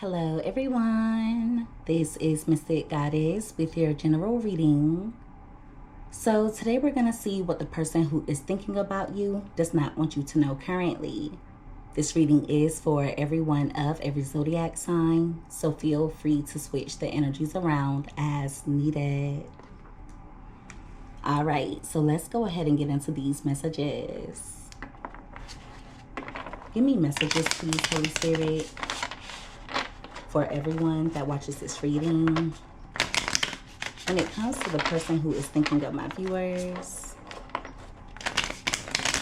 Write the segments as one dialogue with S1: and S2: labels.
S1: Hello everyone, this is Mystic Goddess with your general reading. So today we're going to see what the person who is thinking about you does not want you to know currently. This reading is for everyone of every zodiac sign, so feel free to switch the energies around as needed. Alright, so let's go ahead and get into these messages. Give me messages please, Holy Spirit, for everyone that watches this reading. When it comes to the person who is thinking of my viewers,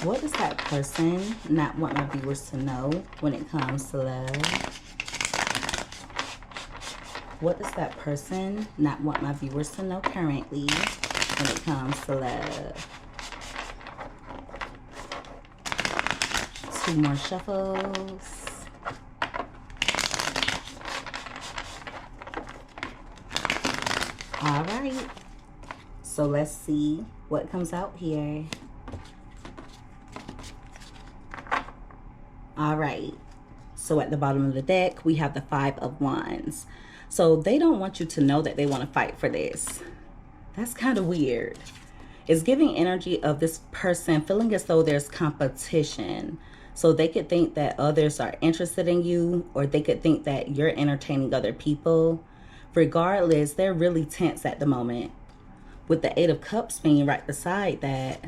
S1: what does that person not want my viewers to know when it comes to love? What does that person not want my viewers to know currently when it comes to love? 2 more shuffles. All right, so let's see what comes out here. All right, so at the bottom of the deck, we have the 5 of Wands. So they don't want you to know that they want to fight for this. That's kind of weird. It's giving energy of this person feeling as though there's competition. So they could think that others are interested in you, or they could think that you're entertaining other people. Regardless, they're really tense at the moment. With the 8 of Cups being right beside that,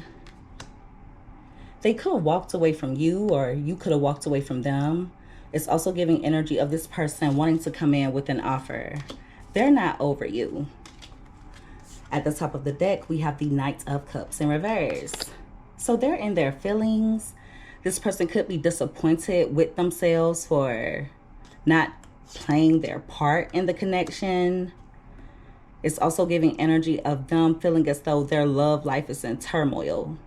S1: they could have walked away from you, or you could have walked away from them. It's also giving energy of this person wanting to come in with an offer. They're not over you. At the top of the deck, we have the Knight of Cups in reverse. So they're in their feelings. This person could be disappointed with themselves for not playing their part in the connection. It's also giving energy of them feeling as though their love life is in turmoil.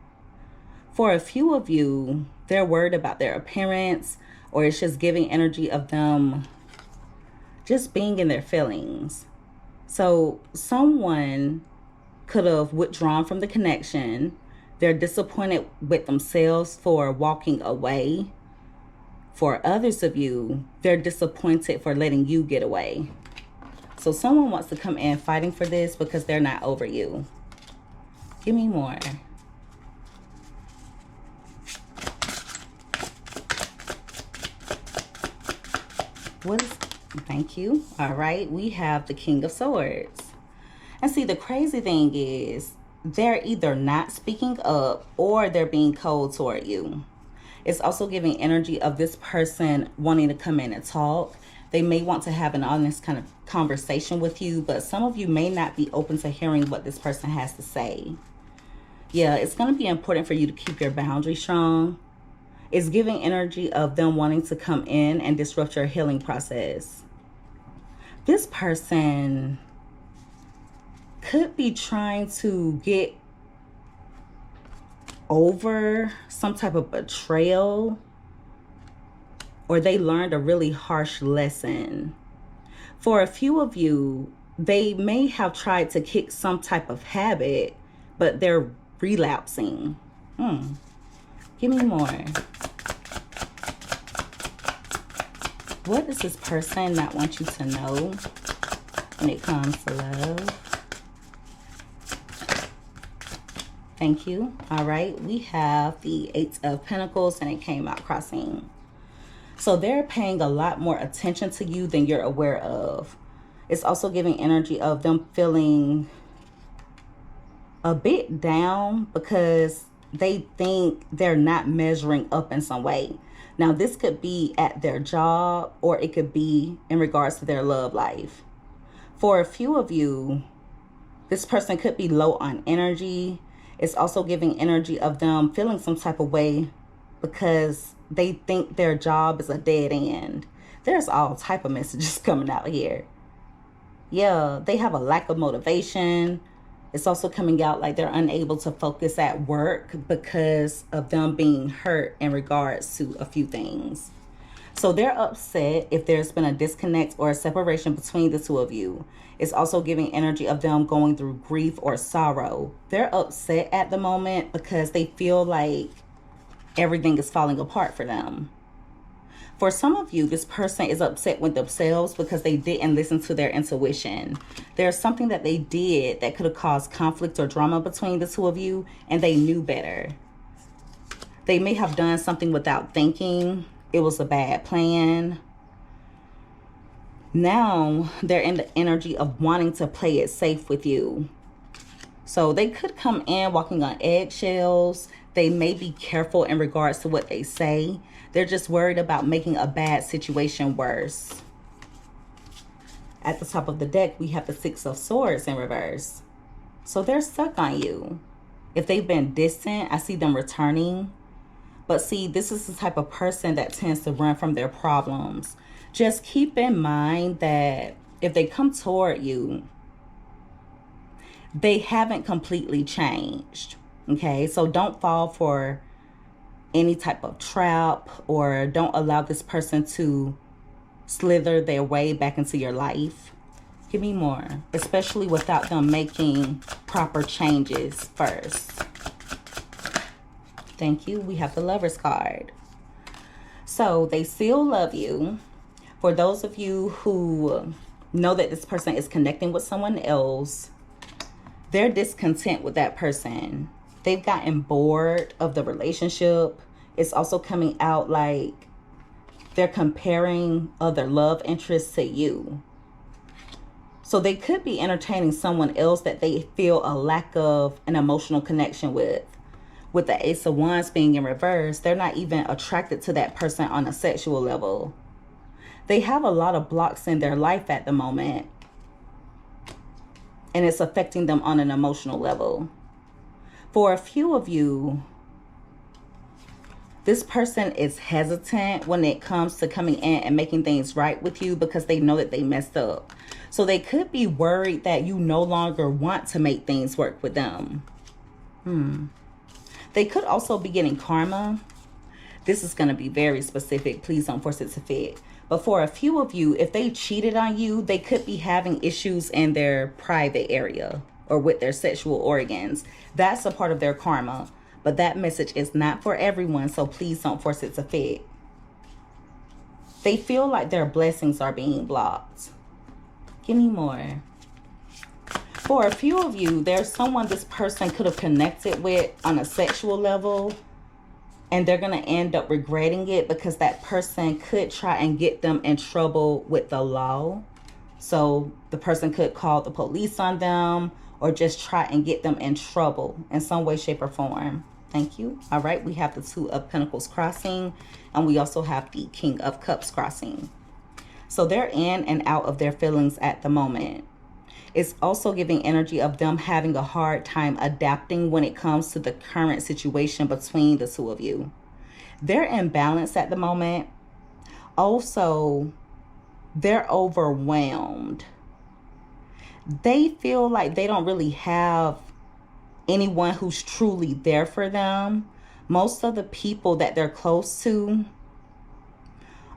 S1: For a few of you, they're worried about their appearance, or it's just giving energy of them just being in their feelings. So someone could have withdrawn from the connection. They're disappointed with themselves for walking away. For others of you, they're disappointed for letting you get away. So someone wants to come in fighting for this because they're not over you. Give me more. Thank you. All right, we have the King of Swords. And see, the crazy thing is they're either not speaking up or they're being cold toward you. It's also giving energy of this person wanting to come in and talk. They may want to have an honest kind of conversation with you, but some of you may not be open to hearing what this person has to say. Yeah, it's going to be important for you to keep your boundaries strong. It's giving energy of them wanting to come in and disrupt your healing process. This person could be trying to get over some type of betrayal, or they learned a really harsh lesson. For a few of you, they may have tried to kick some type of habit, but they're relapsing. Give me more. What does this person not want you to know when it comes to love? Thank you. All right, we have the 8 of Pentacles and it came out crossing. So they're paying a lot more attention to you than you're aware of. It's also giving energy of them feeling a bit down because they think they're not measuring up in some way. Now, this could be at their job, or it could be in regards to their love life. For a few of you, this person could be low on energy. It's also giving energy of them feeling some type of way because they think their job is a dead end. There's all type of messages coming out here. Yeah, they have a lack of motivation. It's also coming out like they're unable to focus at work because of them being hurt in regards to a few things. So they're upset if there's been a disconnect or a separation between the two of you. It's also giving energy of them going through grief or sorrow. They're upset at the moment because they feel like everything is falling apart for them. For some of you, this person is upset with themselves because they didn't listen to their intuition. There's something that they did that could have caused conflict or drama between the two of you, and they knew better. They may have done something without thinking. It was a bad plan. Now they're in the energy of wanting to play it safe with you. So they could come in walking on eggshells. They may be careful in regards to what they say. They're just worried about making a bad situation worse. At the top of the deck, we have the Six of Swords in reverse. So they're stuck on you. If they've been distant, I see them returning. But see, this is the type of person that tends to run from their problems. Just keep in mind that if they come toward you, they haven't completely changed. Okay, so don't fall for any type of trap, or don't allow this person to slither their way back into your life. Give me more, especially without them making proper changes first. Thank you. We have the Lovers card. So they still love you. For those of you who know that this person is connecting with someone else, they're discontent with that person. They've gotten bored of the relationship. It's also coming out like they're comparing other love interests to you. So they could be entertaining someone else that they feel a lack of an emotional connection with. With the Ace of Wands being in reverse, they're not even attracted to that person on a sexual level. They have a lot of blocks in their life at the moment, and it's affecting them on an emotional level. For a few of you, this person is hesitant when it comes to coming in and making things right with you because they know that they messed up. So they could be worried that you no longer want to make things work with them. They could also be getting karma. This is going to be very specific. Please don't force it to fit. But for a few of you, if they cheated on you, they could be having issues in their private area or with their sexual organs. That's a part of their karma. But that message is not for everyone, so please don't force it to fit. They feel like their blessings are being blocked. Give me more. For a few of you, there's someone this person could have connected with on a sexual level, and they're going to end up regretting it because that person could try and get them in trouble with the law. So the person could call the police on them or just try and get them in trouble in some way, shape, or form. Thank you. All right, we have the Two of Pentacles crossing, and we also have the King of Cups crossing. So they're in and out of their feelings at the moment. It's also giving energy of them having a hard time adapting when it comes to the current situation between the two of you. They're imbalanced at the moment. Also, they're overwhelmed. They feel like they don't really have anyone who's truly there for them. Most of the people that they're close to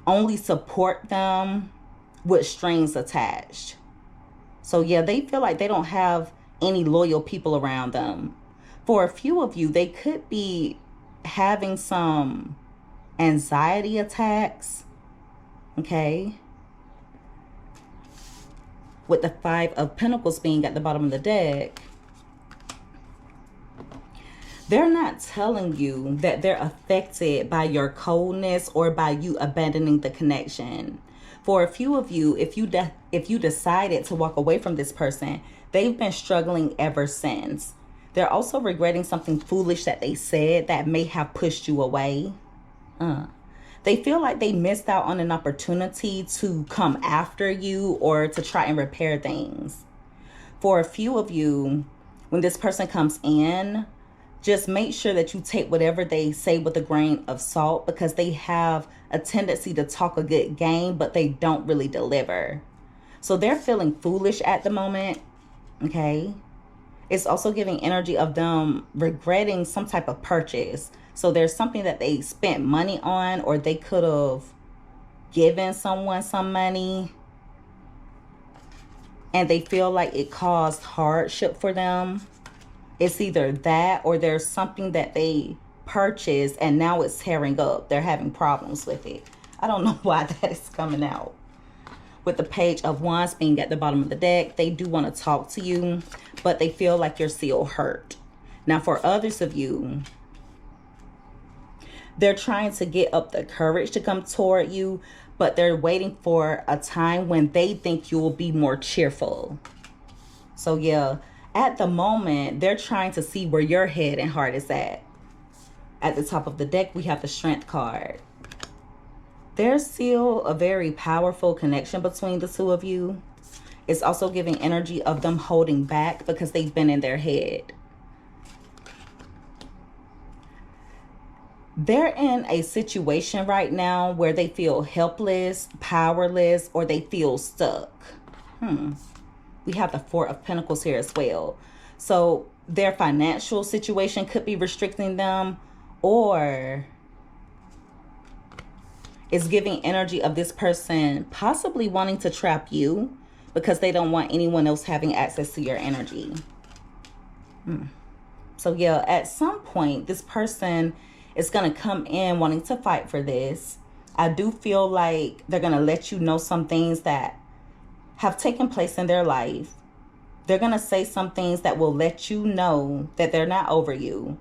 S1: only support them with strings attached. So yeah, they feel like they don't have any loyal people around them. For a few of you, they could be having some anxiety attacks. Okay. With the Five of Pentacles being at the bottom of the deck, they're not telling you that they're affected by your coldness or by you abandoning the connection. For a few of you, if you decided to walk away from this person, they've been struggling ever since. They're also regretting something foolish that they said that may have pushed you away. They feel like they missed out on an opportunity to come after you or to try and repair things. For a few of you, when this person comes in, just make sure that you take whatever they say with a grain of salt, because they have a tendency to talk a good game, but they don't really deliver. So they're feeling foolish at the moment, okay? It's also giving energy of them regretting some type of purchase. So there's something that they spent money on, or they could have given someone some money, and they feel like it caused hardship for them. It's either that or there's something that they purchased and now it's tearing up. They're having problems with it. I don't know why that is coming out. With the Page of Wands being at the bottom of the deck, they do want to talk to you, but they feel like you're still hurt. Now, for others of you, they're trying to get up the courage to come toward you, but they're waiting for a time when they think you will be more cheerful. So yeah, at the moment, they're trying to see where your head and heart is at. At the top of the deck, we have the Strength card. There's still a very powerful connection between the two of you. It's also giving energy of them holding back because they've been in their head. They're in a situation right now where they feel helpless, powerless, or they feel stuck. We have the Four of Pentacles here as well. So their financial situation could be restricting them, or it's giving energy of this person possibly wanting to trap you because they don't want anyone else having access to your energy. So yeah, at some point, this person is going to come in wanting to fight for this. I do feel like they're going to let you know some things that have taken place in their life. They're going to say some things that will let you know that they're not over you.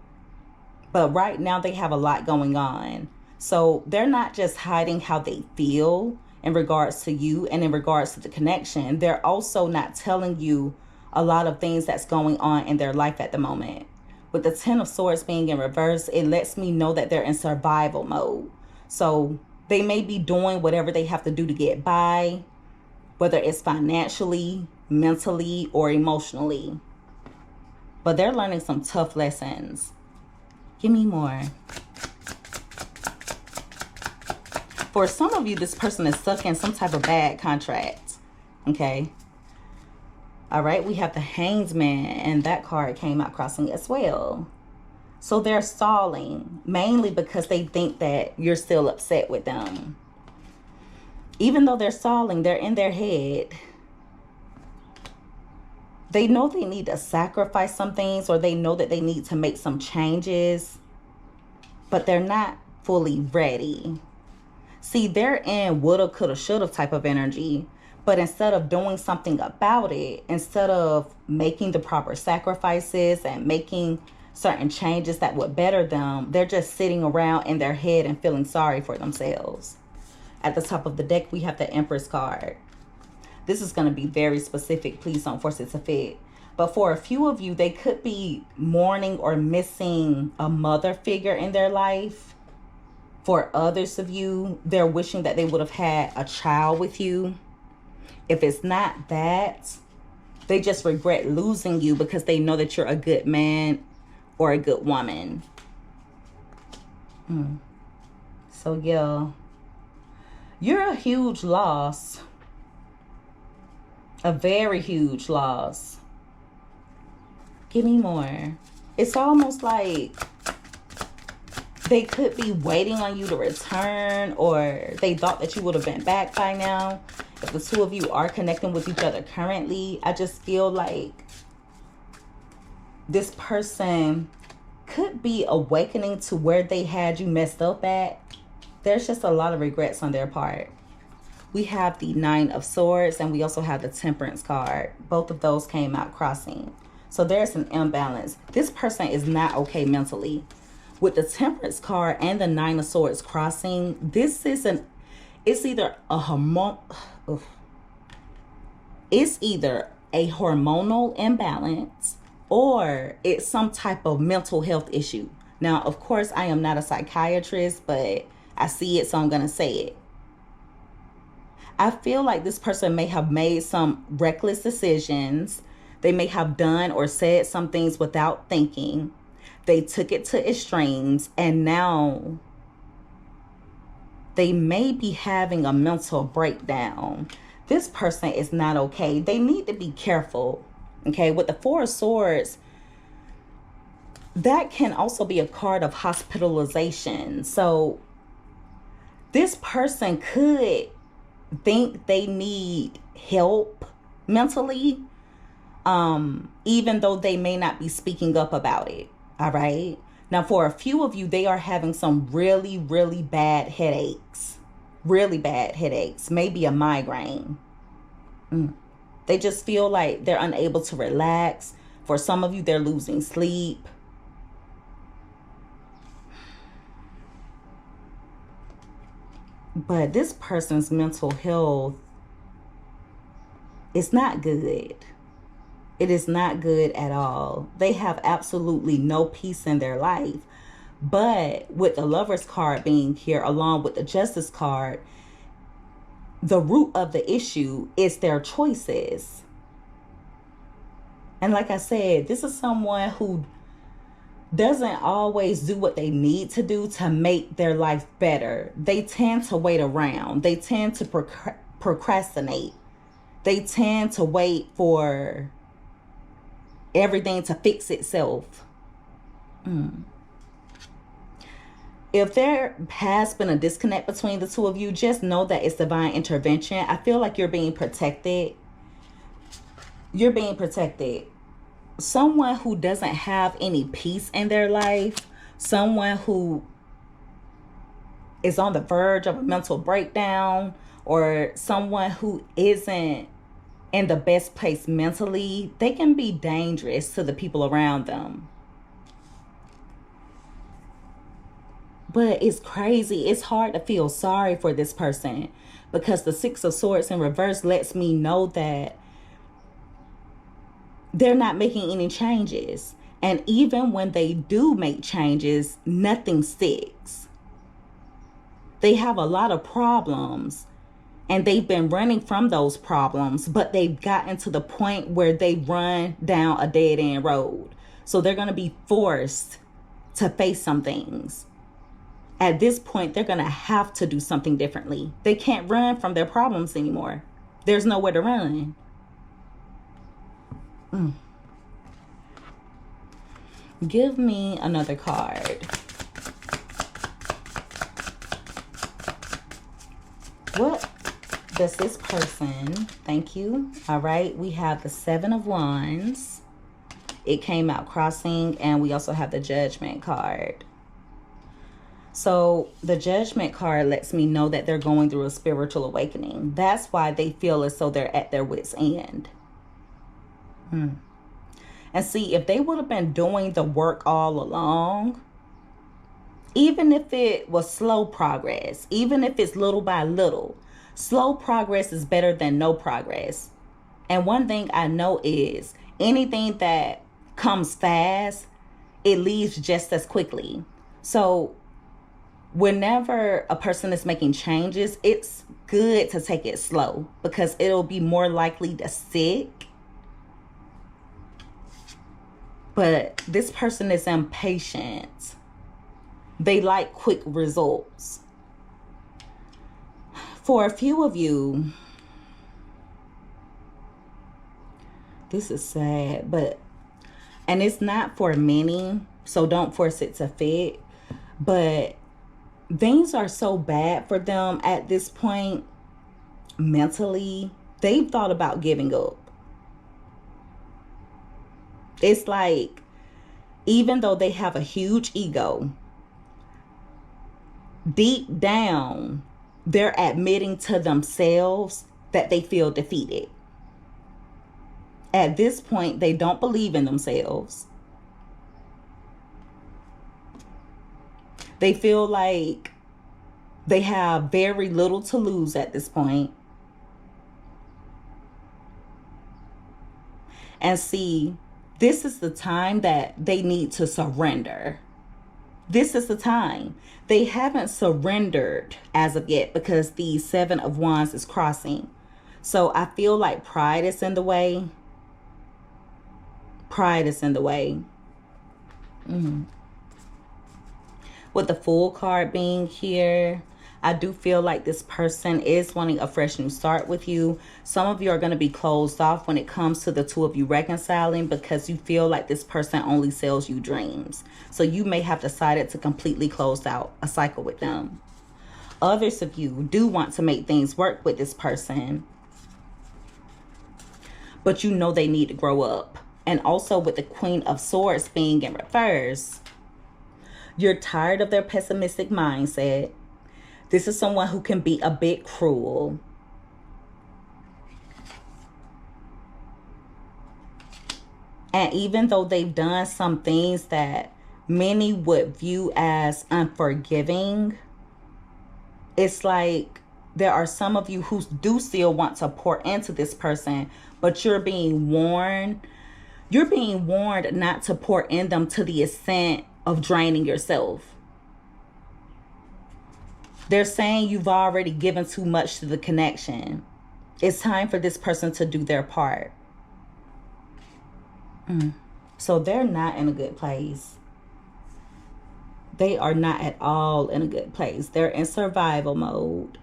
S1: But right now they have a lot going on. So they're not just hiding how they feel in regards to you and in regards to the connection. They're also not telling you a lot of things that's going on in their life at the moment. With the Ten of Swords being in reverse, it lets me know that they're in survival mode. So they may be doing whatever they have to do to get by, whether it's financially, mentally, or emotionally. But they're learning some tough lessons. Give me more. For some of you, this person is stuck in some type of bad contract. Okay. All right, we have the Hanged Man, and that card came out crossing as well. So they're stalling, mainly because they think that you're still upset with them. Even though they're stalling, they're in their head. They know they need to sacrifice some things, or they know that they need to make some changes, but they're not fully ready. See, they're in woulda, coulda, shoulda type of energy. But instead of doing something about it, instead of making the proper sacrifices and making certain changes that would better them, they're just sitting around in their head and feeling sorry for themselves. At the top of the deck, we have the Empress card. This is going to be very specific. Please don't force it to fit. But for a few of you, they could be mourning or missing a mother figure in their life. For others of you, they're wishing that they would have had a child with you. If it's not that, they just regret losing you because they know that you're a good man or a good woman. So yeah, you're a huge loss. A very huge loss. Give me more. It's almost like they could be waiting on you to return, or they thought that you would have been back by now. If the two of you are connecting with each other currently, I just feel like this person could be awakening to where they had you messed up at. There's just a lot of regrets on their part. We have the Nine of Swords, and we also have the Temperance card. Both of those came out crossing. So there's an imbalance. This person is not okay mentally. With the Temperance card and the Nine of Swords crossing, this is it's either a hormonal imbalance, or it's some type of mental health issue. Now, of course, I am not a psychiatrist, but I see it, so I'm going to say it. I feel like this person may have made some reckless decisions. They may have done or said some things without thinking. They took it to extremes, and now they may be having a mental breakdown. This person is not okay. They need to be careful. Okay, with the Four of Swords, that can also be a card of hospitalization. So this person could think they need help mentally, even though they may not be speaking up about it. All right. Now, for a few of you, they are having some really, really bad headaches. really bad headaches, maybe a migraine. They just feel like they're unable to relax. For some of you, they're losing sleep. But this person's mental health is not good. It is not good at all. They have absolutely no peace in their life. But with the Lover's card being here, along with the Justice card, the root of the issue is their choices. And like I said, this is someone who doesn't always do what they need to do to make their life better. They tend to wait around. They tend to procrastinate. They tend to wait for everything to fix itself. If there has been a disconnect between the two of you, just know that it's divine intervention. I feel like you're being protected. You're being protected. Someone who doesn't have any peace in their life, someone who is on the verge of a mental breakdown, or someone who isn't in the best place mentally, they can be dangerous to the people around them. But it's crazy. It's hard to feel sorry for this person, because the Six of Swords in reverse lets me know that they're not making any changes. And even when they do make changes, nothing sticks. They have a lot of problems, and they've been running from those problems, but they've gotten to the point where they run down a dead end road. So they're going to be forced to face some things. At this point, they're going to have to do something differently. They can't run from their problems anymore. There's nowhere to run. Give me another card. What does this person, thank you. All right, we have the Seven of Wands. It came out crossing, and we also have the Judgment card. So the Judgment card lets me know that they're going through a spiritual awakening. That's why they feel as though they're at their wits' end. And see, if they would have been doing the work all along, even if it was slow progress, even if it's little by little, slow progress is better than no progress. And one thing I know is anything that comes fast, it leaves just as quickly. So whenever a person is making changes, it's good to take it slow, because it'll be more likely to stick. But this person is impatient. They like quick results. For a few of you, this is sad, and it's not for many, so don't force it to fit. But things are so bad for them at this point, mentally, they've thought about giving up. It's like, even though they have a huge ego, deep down, they're admitting to themselves that they feel defeated. At this point, they don't believe in themselves. They feel like they have very little to lose at this point. And see, this is the time that they need to surrender. This is the time. They haven't surrendered as of yet, because the Seven of Wands is crossing. So I feel like pride is in the way. Pride is in the way. With the Fool card being here, I do feel like this person is wanting a fresh new start with you. Some of you are going to be closed off when it comes to the two of you reconciling, because you feel like this person only sells you dreams. So you may have decided to completely close out a cycle with them. Others of you do want to make things work with this person, but you know they need to grow up. And also with the Queen of Swords being in reverse, you're tired of their pessimistic mindset. This is someone who can be a bit cruel. And even though they've done some things that many would view as unforgiving, it's like there are some of you who do still want to pour into this person, but you're being warned. You're being warned not to pour in them to the extent of draining yourself. They're saying you've already given too much to the connection. It's time for this person to do their part. So they're not in a good place. They are not at all in a good place. They're in survival mode.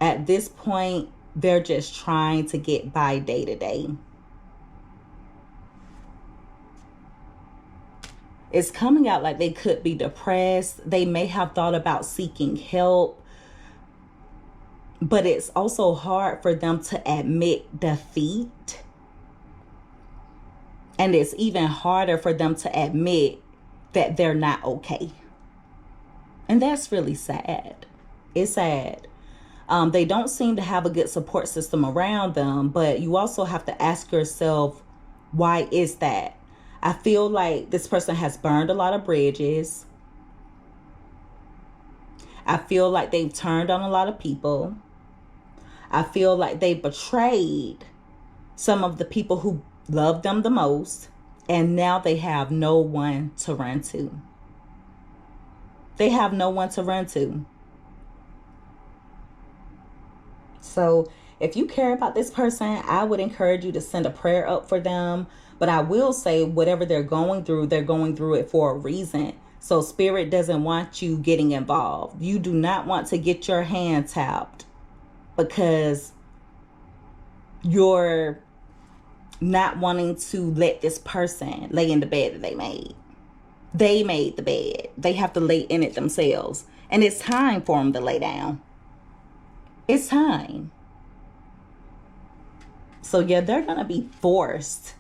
S1: At this point, they're just trying to get by day to day. It's coming out like they could be depressed. They may have thought about seeking help. But it's also hard for them to admit defeat. And it's even harder for them to admit that they're not okay. And that's really sad. It's sad. They don't seem to have a good support system around them, but you also have to ask yourself, why is that? I feel like this person has burned a lot of bridges. I feel like they've turned on a lot of people. I feel like they betrayed some of the people who loved them the most, and now they have no one to run to. They have no one to run to. So if you care about this person, I would encourage you to send a prayer up for them. But I will say, whatever they're going through it for a reason. So Spirit doesn't want you getting involved. You do not want to get your hand tapped because you're not wanting to let this person lay in the bed that they made. They made the bed. They have to lay in it themselves. And it's time for them to lay down. It's time. So yeah, they're going to be forced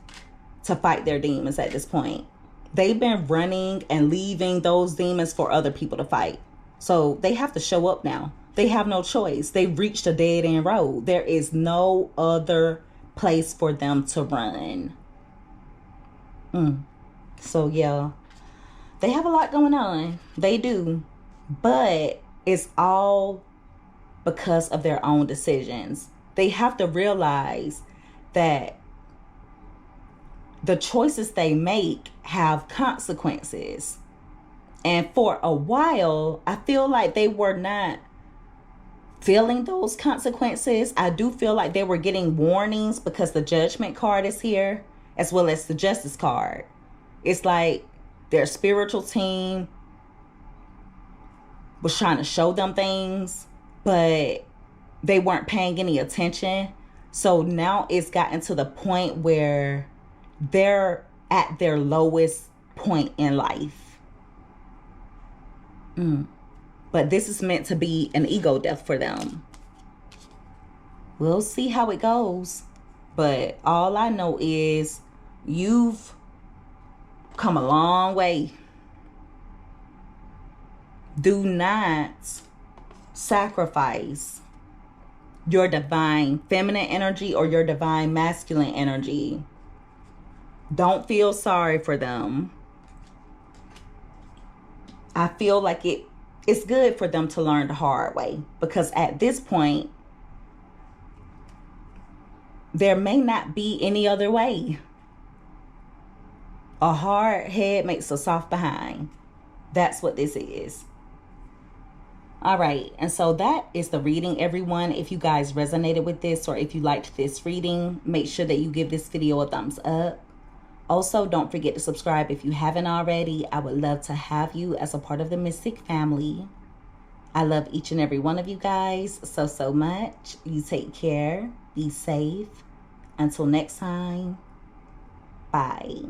S1: to fight their demons at this point. They've been running and leaving those demons for other people to fight. So they have to show up now. They have no choice. They've reached a dead end road. There is no other place for them to run. So yeah, they have a lot going on. They do. But it's all because of their own decisions. They have to realize that the choices they make have consequences. And for a while, I feel like they were not feeling those consequences. I do feel like they were getting warnings because the Judgment card is here, as well as the Justice card. It's like their spiritual team was trying to show them things, but they weren't paying any attention. So now it's gotten to the point where they're at their lowest point in life. But this is meant to be an ego death for them. We'll see how it goes. But all I know is you've come a long way. Do not sacrifice your divine feminine energy or your divine masculine energy. Don't feel sorry for them. I feel like it's good for them to learn the hard way, because at this point, there may not be any other way. A hard head makes a soft behind. That's what this is. All right. And so that is the reading, everyone. If you guys resonated with this, or if you liked this reading, make sure that you give this video a thumbs up. Also, don't forget to subscribe if you haven't already. I would love to have you as a part of the Mystic family. I love each and every one of you guys so much. You take care. Be safe. Until next time. Bye.